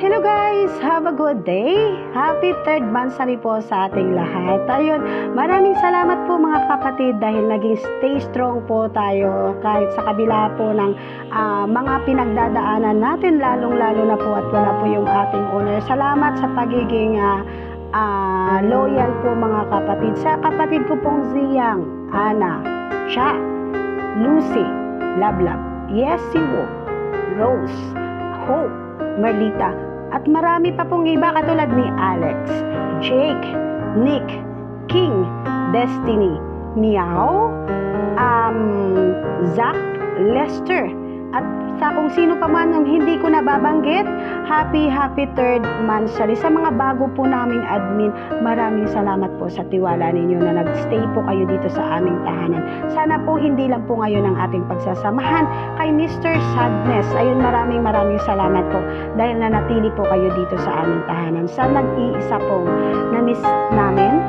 Hello guys! Have a good day! Happy third monthsary po sa ating lahat. Ayun, maraming salamat po mga kapatid dahil naging stay strong po tayo kahit sa kabila po ng mga pinagdadaanan natin, lalong-lalo na po at wala po yung ating owner. Salamat sa pagiging loyal po mga kapatid. Sa kapatid ko pong Ziyang, Ana, Cha, Lucy, Lablab, Yesiwo, Rose, Hope, Marlita, at marami pa pong iba katulad ni Alex, Jake, Nick, King, Destiny, Meow, Zach, Lester, at sa kung sino pa man ang hindi ko nababanggit, happy third monthsary. Sa mga bago po naming admin, maraming salamat po sa tiwala ninyo na nagstay po kayo dito sa aming tahanan. Sana po hindi lang po ngayon ang ating pagsasamahan. Kay Mr. Sadness, ayun, maraming salamat po dahil nanatili po kayo dito sa aming tahanan. Sa nag-iisa pong na-miss namin,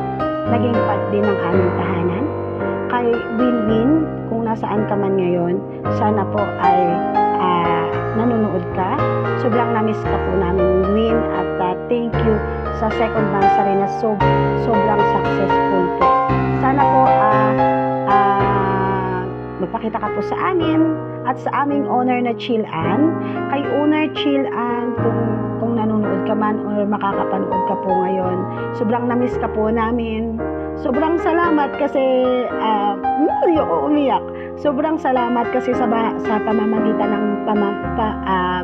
naging part din ng aming tahanan. Kay Winwin, kung nasaan ka man ngayon, sana po ay nanonood ka. Sobrang na-miss ka po namin, Win, at thank you sa second monthsary na sobrang successful po. Sana po magpakita ka po sa amin at sa aming owner na Chill-An. Kay owner Chill-An, kung nanonood ka man or makakapanood ka po ngayon, sobrang na-miss ka po namin. Sobrang salamat kasi umiyak. Sobrang salamat kasi sa pamamagitan ng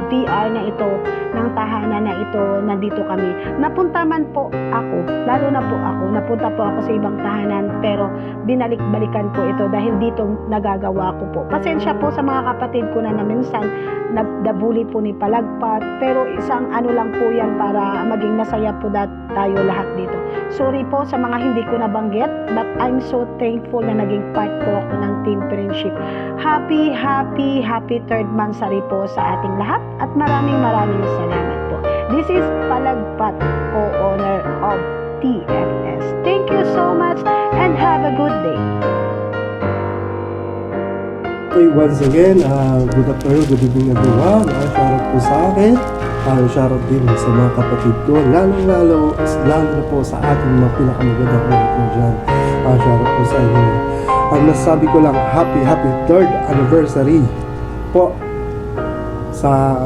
VR na ito, ng tahanan na ito, nandito kami. Napunta man po ako, lalo na po ako, napunta po ako sa ibang tahanan, pero binalik-balikan po ito dahil dito nagagawa ko po. Pasensya po sa mga kapatid ko na minsan nabuli po ni Palagpat, pero isang ano lang po yan para maging masaya po tayo lahat dito. Sorry po sa mga hindi ko nabanggit, but I'm so thankful na naging part po ako ng Team Friendship. Happy third monthsary po sa ating lahat at maraming salamat po. This is Palagpat, co-owner of TFS. Thank you so much and have a good day. Okay, once again, good afternoon, good evening everyone. Shoutout po sa akin. Shoutout din sa mga kapatid ko, lalo na po sa ating mga pinakamagandang mga po dyan. Shoutout po sa inyo. Ang nasabi ko lang, happy third anniversary po sa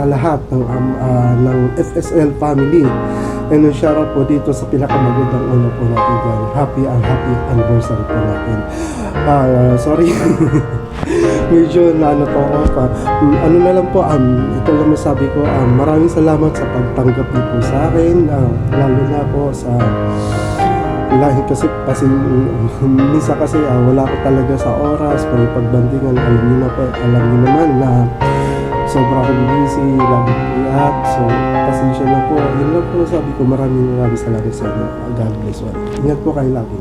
lahat ng FSL family. And shoutout po dito sa pinakamagandang una po natin dyan. Happy anniversary po natin. Sorry. Medyo ano po ako ano na lang po, ito lang masabi ko, maraming salamat sa pagtanggap niyo po sa akin, lalo na po sa lahi kasi minsan kasi wala ko talaga sa oras pagbandingan. Alam niyo naman na sobra akong busy, lagi iyak, so pasensya na po. Yun lang po sabi ko, maraming salamat sa inyo. God bless all. Ingat po kayo lagi.